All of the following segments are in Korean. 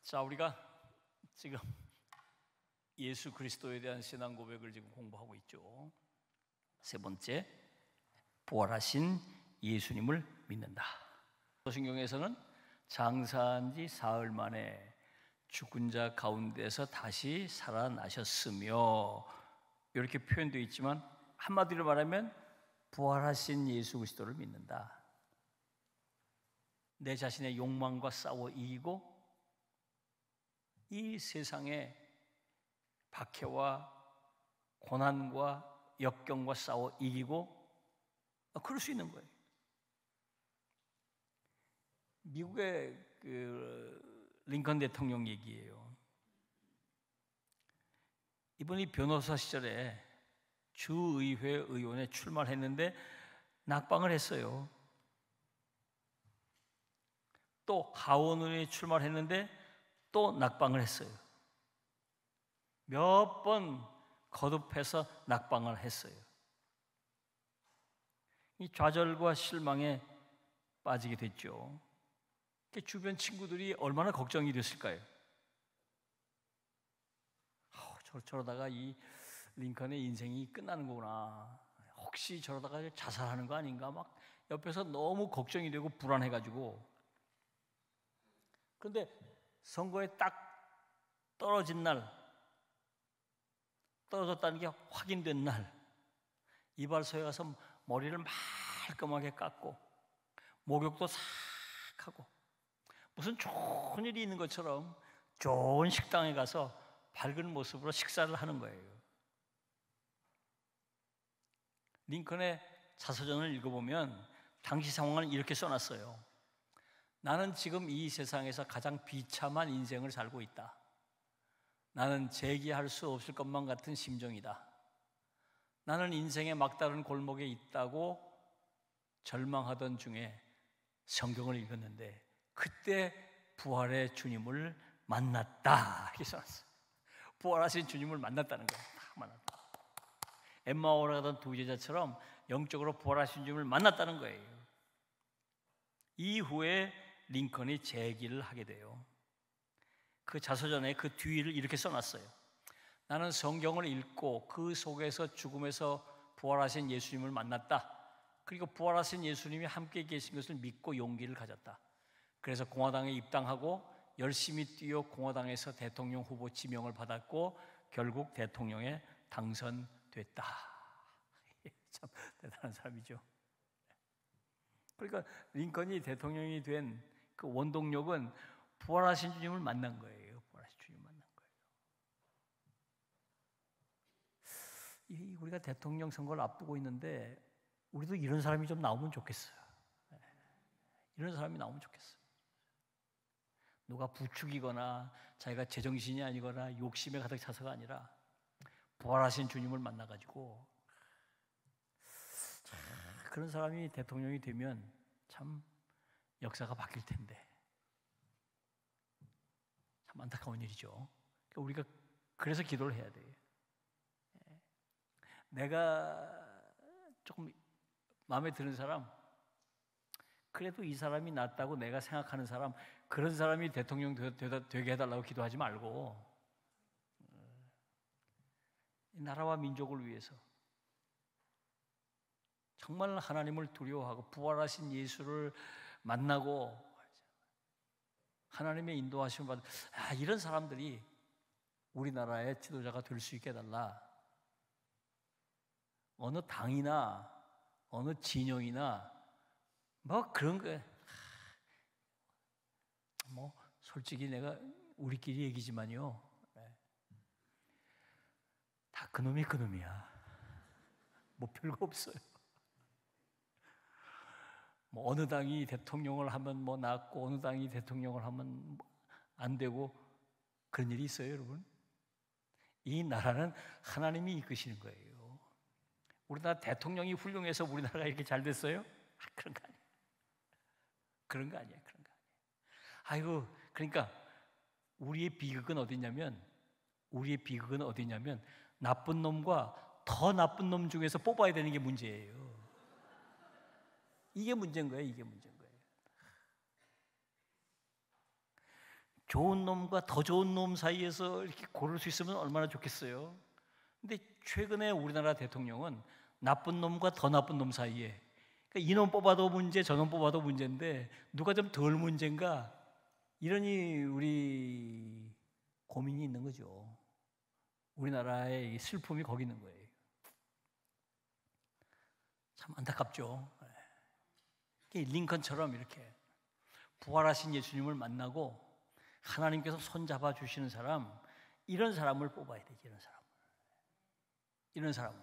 자, 우리가 지금 예수 그리스도에 대한 신앙 고백을 지금 공부하고 있죠. 세 번째, 부활하신 예수님을 믿는다. 신경에서는 장사한 지 사흘 만에 죽은 자 가운데서 다시 살아나셨으며 이렇게 표현되어 있지만 한마디로 말하면 부활하신 예수 그리스도를 믿는다. 내 자신의 욕망과 싸워 이기고 이 세상의 박해와 고난과 역경과 싸워 이기고 그럴 수 있는 거예요. 미국의 링컨 대통령 얘기예요. 이분이 변호사 시절에 주의회 의원에 출마를 했는데 낙방을 했어요. 또 하원의원에 출마를 했는데 또 낙방을 했어요. 몇 번 거듭해서 낙방을 했어요. 이 좌절과 실망에 빠지게 됐죠. 주변 친구들이 얼마나 걱정이 됐을까요? 저러다가 이 링컨의 인생이 끝나는 거구나. 혹시 저러다가 자살하는 거 아닌가? 막 옆에서 너무 걱정이 되고 불안해가지고. 그런데 선거에 딱 떨어진 날, 떨어졌다는 게 확인된 날, 이발소에 가서 머리를 말끔하게 깎고 목욕도 싹 하고 무슨 좋은 일이 있는 것처럼 좋은 식당에 가서 밝은 모습으로 식사를 하는 거예요. 링컨의 자서전을 읽어보면 당시 상황을 이렇게 써놨어요. 나는 지금 이 세상에서 가장 비참한 인생을 살고 있다. 나는 재기할 수 없을 것만 같은 심정이다. 나는 인생의 막다른 골목에 있다고 절망하던 중에 성경을 읽었는데 그때 부활의 주님을 만났다. 이렇게 써놨어요. 부활하신 주님을 만났다는 거예요. 만났다. 엠마오로 가던 두 제자처럼 영적으로 부활하신 주님을 만났다는 거예요. 이후에 링컨이 재기를 하게 돼요. 그 자서전에 그 뒤를 이렇게 써놨어요. 나는 성경을 읽고 그 속에서 죽음에서 부활하신 예수님을 만났다. 그리고 부활하신 예수님이 함께 계신 것을 믿고 용기를 가졌다. 그래서 공화당에 입당하고 열심히 뛰어 공화당에서 대통령 후보 지명을 받았고 결국 대통령에 당선됐다. 참 대단한 사람이죠. 그러니까 링컨이 대통령이 된 그 원동력은 부활하신 주님을 만난 거예요. 부활하신 주님을 만난 거예요. 우리가 대통령 선거를 앞두고 있는데 우리도 이런 사람이 좀 나오면 좋겠어요. 이런 사람이 나오면 좋겠어요. 누가 부추기거나 자기가 제정신이 아니거나 욕심에 가득 차서가 아니라 부활하신 주님을 만나가지고 그런 사람이 대통령이 되면 참 역사가 바뀔 텐데 참 안타까운 일이죠. 우리가 그래서 기도를 해야 돼요. 내가 조금 마음에 드는 사람, 그래도 이 사람이 낫다고 내가 생각하는 사람, 그런 사람이 대통령 되게 해달라고 기도하지 말고 이 나라와 민족을 위해서 정말 하나님을 두려워하고 부활하신 예수를 만나고 하나님의 인도하심을 받은 이런 사람들이 우리나라의 지도자가 될 수 있게 해달라. 어느 당이나 어느 진영이나 뭐 그런 거 뭐 솔직히 내가 우리끼리 얘기지만요, 다 그놈이 그놈이야. 뭐 별거 없어요. 뭐 어느 당이 대통령을 하면 뭐 낫고 어느 당이 대통령을 하면 안 되고 그런 일이 있어요, 여러분? 이 나라는 하나님이 이끄시는 거예요. 우리나라 대통령이 훌륭해서 우리나라가 이렇게 잘 됐어요? 그런 거 아니에요. 그런 거 아니에요. 그런 거 아니에요. 아이고, 그러니까 우리의 비극은 어디냐면 나쁜 놈과 더 나쁜 놈 중에서 뽑아야 되는 게 문제예요. 이게 문제인 거예요. 이게 문제인 거예요. 좋은 놈과 더 좋은 놈 사이에서 이렇게 고를 수 있으면 얼마나 좋겠어요. 근데 최근에 우리나라 대통령은 나쁜 놈과 더 나쁜 놈 사이에, 그러니까 이놈 뽑아도 문제, 저놈 뽑아도 문제인데 누가 좀 덜 문제인가, 이러니 우리 고민이 있는 거죠. 우리나라의 슬픔이 거기 있는 거예요. 참 안타깝죠. 링컨처럼 이렇게 부활하신 예수님을 만나고 하나님께서 손잡아 주시는 사람, 이런 사람을 뽑아야 되지. 이런 사람을.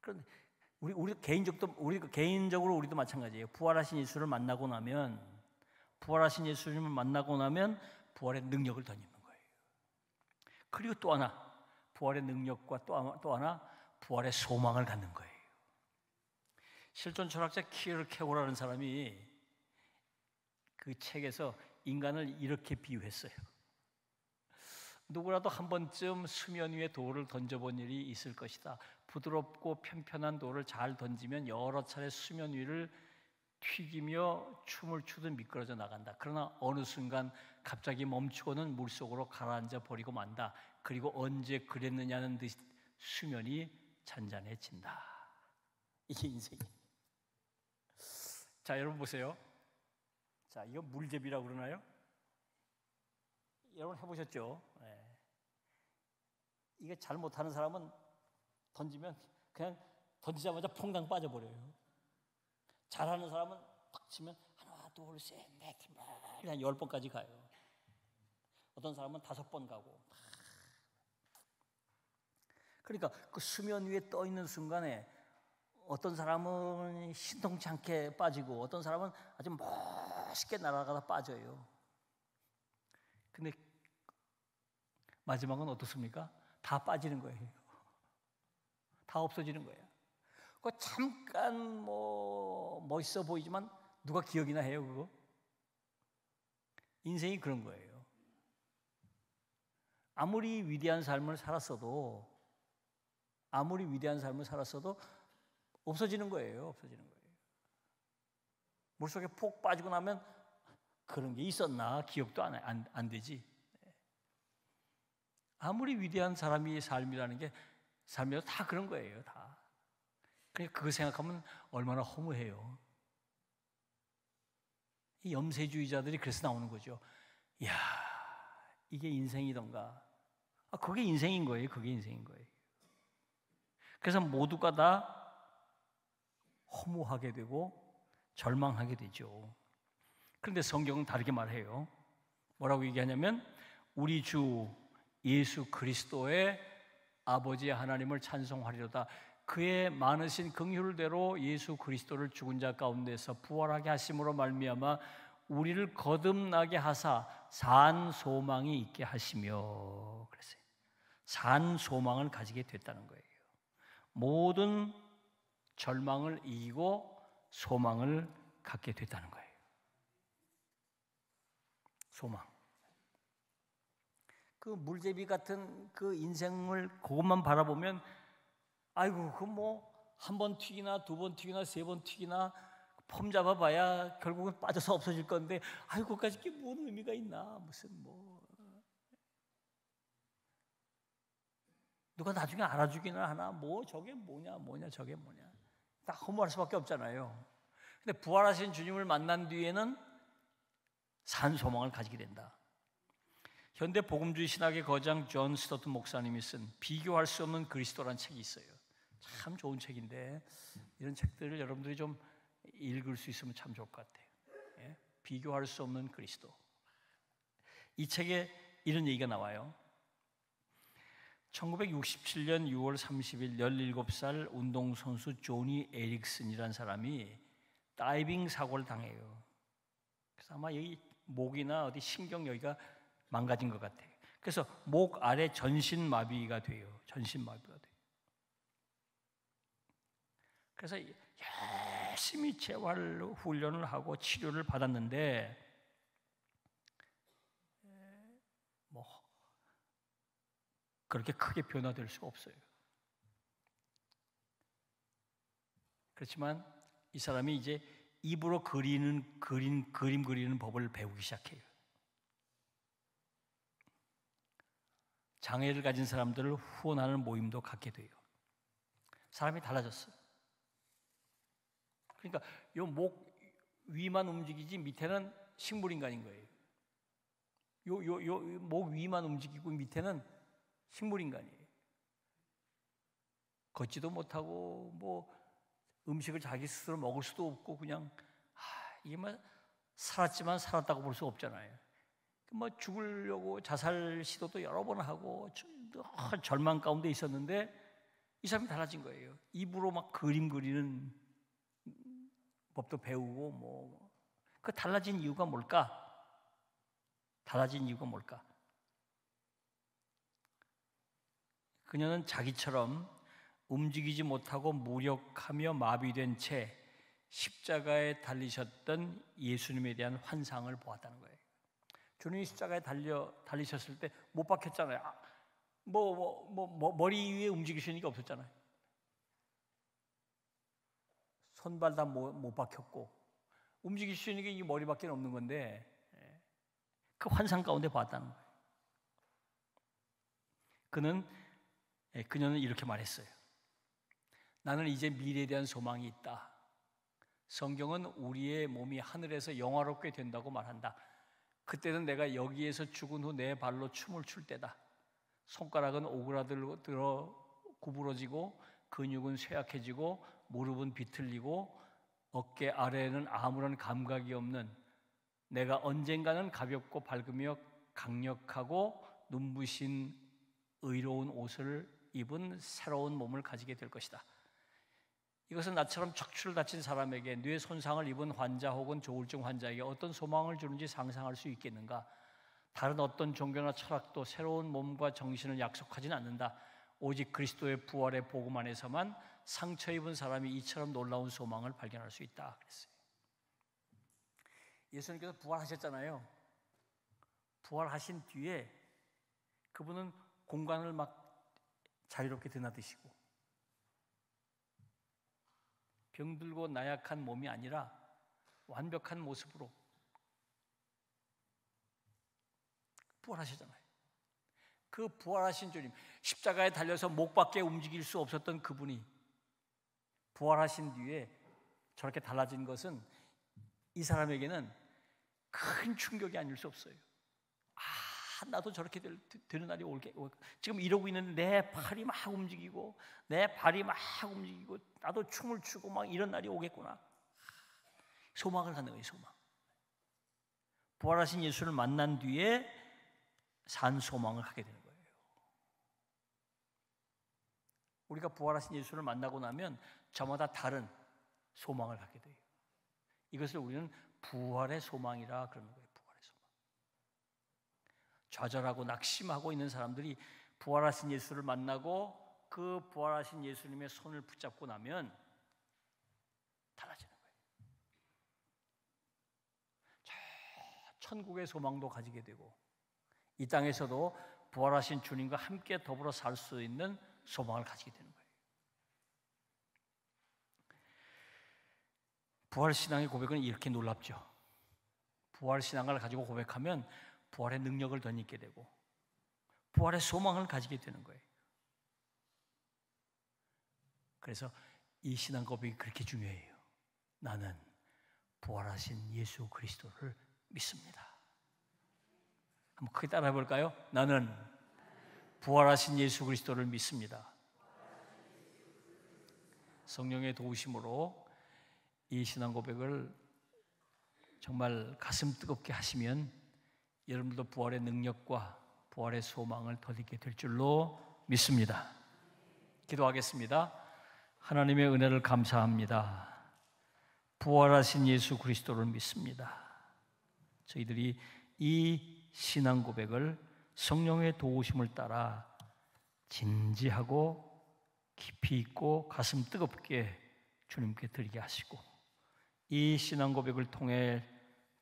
그런데 우리 개인적으로 우리도 마찬가지예요. 부활하신 예수님을 만나고 나면 부활의 능력을 덧입는 거예요. 그리고 또 하나, 부활의 능력과 또 하나 부활의 소망을 갖는 거예요. 실존 철학자 키르케고라는 사람이 그 책에서 인간을 이렇게 비유했어요. 누구라도 한 번쯤 수면 위에 돌을 던져본 일이 있을 것이다. 부드럽고 편편한 돌을 잘 던지면 여러 차례 수면 위를 튀기며 춤을 추듯 미끄러져 나간다. 그러나 어느 순간 갑자기 멈추고는 물속으로 가라앉아 버리고 만다. 그리고 언제 그랬느냐는 듯이 수면이 잔잔해진다. 이게 인생이에요. 자, 여러분 보세요. 자, 이거 물제비라고 그러나요? 여러분 해보셨죠? 네. 이게 잘 못하는 사람은 던지면 그냥 던지자마자 퐁당 빠져버려요. 잘하는 사람은 탁 치면 하나, 둘, 셋, 넷, 한 10번까지 가요. 어떤 사람은 5번 가고. 그러니까 그 수면 위에 떠 있는 순간에 어떤 사람은 신통치 않게 빠지고 어떤 사람은 아주 멋있게 날아가다 빠져요. 근데 마지막은 어떻습니까? 다 빠지는 거예요. 다 없어지는 거예요. 그 잠깐 멋있어 보이지만 누가 기억이나 해요, 그거? 인생이 그런 거예요. 아무리 위대한 삶을 살았어도 없어지는 거예요. 물속에 폭 빠지고 나면 그런 게 있었나 기억도 안 되지. 아무리 위대한 사람이 삶이라는 게 삶이라도 다 그런 거예요. 다. 그러니까 그거 생각하면 얼마나 허무해요. 이 염세주의자들이 그래서 나오는 거죠. 이야, 이게 인생이던가. 그게 인생인 거예요. 그래서 모두가 다 허무하게 되고 절망하게 되죠. 그런데 성경은 다르게 말해요. 뭐라고 얘기하냐면 우리 주 예수 그리스도의 아버지 하나님을 찬송하리로다. 그의 많으신 긍휼대로 예수 그리스도를 죽은 자 가운데서 부활하게 하심으로 말미암아 우리를 거듭나게 하사 산 소망이 있게 하시며, 그랬어요. 산 소망을 가지게 됐다는 거예요. 모든 절망을 이기고 소망을 갖게 됐다는 거예요. 소망. 그 물제비 같은 그 인생을 그것만 바라보면 아이고 그 한 번 튀기나 두 번 튀기나 세 번 튀기나 폼 잡아봐야 결국은 빠져서 없어질 건데 아이고 그까짓 게 뭔 의미가 있나, 무슨 누가 나중에 알아주기는 하나, 저게 뭐냐 저게 뭐냐, 다 허무할 수밖에 없잖아요. 근데 부활하신 주님을 만난 뒤에는 산 소망을 가지게 된다. 현대 복음주의 신학의 거장 존 스토튼 목사님이 쓴 비교할 수 없는 그리스도라는 책이 있어요. 참 좋은 책인데 이런 책들을 여러분들이 좀 읽을 수 있으면 참 좋을 것 같아요. 예? 비교할 수 없는 그리스도. 이 책에 이런 얘기가 나와요. 1967년 6월 30일 17살 운동선수 조니 에릭슨이라는 사람이 다이빙 사고를 당해요. 그래서 아마 여기 목이나 어디 신경 여기가 망가진 것 같아요. 그래서 목 아래 전신마비가 돼요. 그래서 열심히 재활 훈련을 하고 치료를 받았는데 그렇게 크게 변화될 수가 없어요. 그렇지만 이 사람이 이제 입으로 그림 그리는 법을 배우기 시작해요. 장애를 가진 사람들을 후원하는 모임도 갖게 돼요. 사람이 달라졌어요. 그러니까 요 목 위만 움직이지 밑에는 식물인간인 거예요. 요 목 위만 움직이고 밑에는 식물인간이에요. 걷지도 못하고 뭐 음식을 자기 스스로 먹을 수도 없고 그냥 이게 뭐 살았지만 살았다고 볼 수 없잖아요. 뭐 죽으려고 자살 시도도 여러 번 하고 절망 가운데 있었는데 이 사람이 달라진 거예요. 입으로 막 그림 그리는 법도 배우고 뭐 그 달라진 이유가 뭘까? 달라진 이유가 뭘까? 그녀는 자기처럼 움직이지 못하고 무력하며 마비된 채 십자가에 달리셨던 예수님에 대한 환상을 보았다는 거예요. 주님이 십자가에 달리셨을 때 못 박혔잖아요. 머리 위에 움직일 수 있는 게 없었잖아요. 손발 다 못 박혔고 움직일 수 있는 게 이 머리밖에 없는 건데 그 환상 가운데 봤다는 거예요. 그녀는 이렇게 말했어요. 나는 이제 미래에 대한 소망이 있다. 성경은 우리의 몸이 하늘에서 영화롭게 된다고 말한다. 그때는 내가 여기에서 죽은 후 내 발로 춤을 출 때다. 손가락은 오그라들어 구부러지고 근육은 쇠약해지고 무릎은 비틀리고 어깨 아래에는 아무런 감각이 없는 내가 언젠가는 가볍고 밝으며 강력하고 눈부신 의로운 옷을 입은 새로운 몸을 가지게 될 것이다. 이것은 나처럼 척추를 다친 사람에게, 뇌 손상을 입은 환자 혹은 조울증 환자에게 어떤 소망을 주는지 상상할 수 있겠는가? 다른 어떤 종교나 철학도 새로운 몸과 정신을 약속하지는 않는다. 오직 그리스도의 부활의 복음 안에서만 상처 입은 사람이 이처럼 놀라운 소망을 발견할 수 있다. 그랬어요. 예수님께서 부활하셨잖아요. 부활하신 뒤에 그분은 공간을 막 자유롭게 드나드시고 병들고 나약한 몸이 아니라 완벽한 모습으로 부활하시잖아요. 그 부활하신 주님, 십자가에 달려서 목 밖에 움직일 수 없었던 그분이 부활하신 뒤에 저렇게 달라진 것은 이 사람에게는 큰 충격이 아닐 수 없어요. 나도 저렇게 되는 날이 지금 이러고 있는데 내 팔이 막 움직이고 내 발이 막 움직이고 나도 춤을 추고 막 이런 날이 오겠구나. 소망을 갖는 거예요. 소망. 부활하신 예수를 만난 뒤에 산 소망을 하게 되는 거예요. 우리가 부활하신 예수를 만나고 나면 저마다 다른 소망을 갖게 돼요. 이것을 우리는 부활의 소망이라 그러는 거예요. 부활의 소망. 좌절하고 낙심하고 있는 사람들이 부활하신 예수를 만나고 그 부활하신 예수님의 손을 붙잡고 나면 달라지는 거예요. 천국의 소망도 가지게 되고 이 땅에서도 부활하신 주님과 함께 더불어 살 수 있는 소망을 가지게 되는 거예요. 부활신앙의 고백은 이렇게 놀랍죠. 부활신앙을 가지고 고백하면 부활의 능력을 덧입게 되고 부활의 소망을 가지게 되는 거예요. 그래서 이 신앙 고백이 그렇게 중요해요. 나는 부활하신 예수 그리스도를 믿습니다. 한번 크게 따라해 볼까요? 나는 부활하신 예수 그리스도를 믿습니다. 성령의 도우심으로 이 신앙 고백을 정말 가슴 뜨겁게 하시면 여러분들도 부활의 능력과 부활의 소망을 덧입게 될 줄로 믿습니다. 기도하겠습니다. 하나님의 은혜를 감사합니다. 부활하신 예수 그리스도를 믿습니다. 저희들이 이 신앙 고백을 성령의 도우심을 따라 진지하고 깊이 있고 가슴 뜨겁게 주님께 드리게 하시고 이 신앙 고백을 통해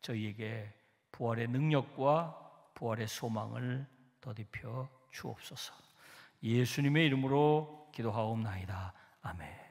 저희에게 부활의 능력과 부활의 소망을 더딥혀 주옵소서. 예수님의 이름으로 기도하옵나이다. 아멘.